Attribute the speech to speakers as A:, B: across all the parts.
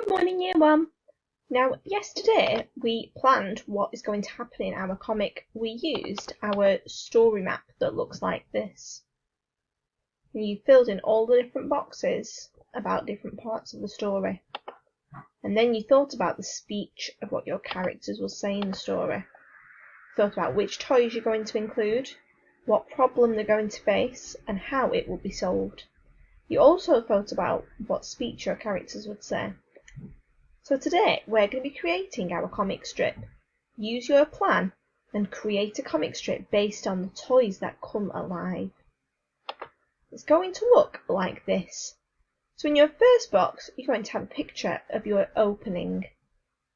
A: Good morning, Year 1. Now, yesterday we planned what is going to happen in our comic. We used our story map that looks like this. And you filled in all the different boxes about different parts of the story. And then you thought about the speech of what your characters will say in the story. Thought about which toys you're going to include, what problem they're going to face, and how it will be solved. You also thought about what speech your characters would say. So today we're going to be creating our comic strip. Use your plan and create a comic strip based on the toys that come alive. It's going to look like this. So in your first box you're going to have a picture of your opening.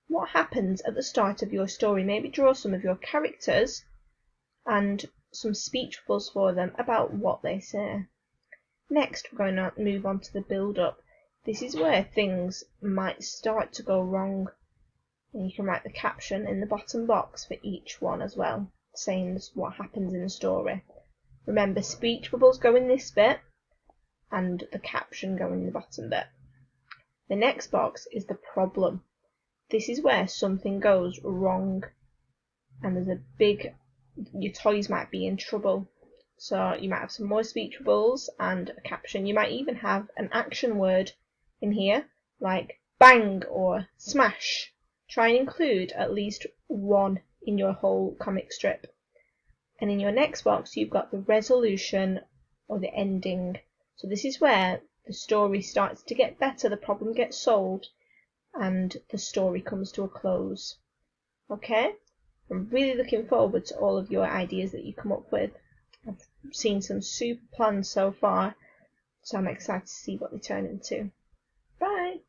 A: What happens at the start of your story? Maybe draw some of your characters and some speech bubbles for them about what they say. Next we're going to move on to the build-up. This is where things might start to go wrong. And you can write the caption in the bottom box for each one as well, saying what happens in the story. Remember, speech bubbles go in this bit and the caption go in the bottom bit. The next box is the problem. This is where something goes wrong and your toys might be in trouble. So you might have some more speech bubbles and a caption. You might even have an action word in here, like bang or smash. Try and include at least one in your whole comic strip. And in your next box you've got the resolution or the ending. So this is where the story starts to get better, the problem gets solved, and the story comes to a close. Okay? I'm really looking forward to all of your ideas that you come up with. I've seen some super plans so far, so I'm excited to see what they turn into. Bye!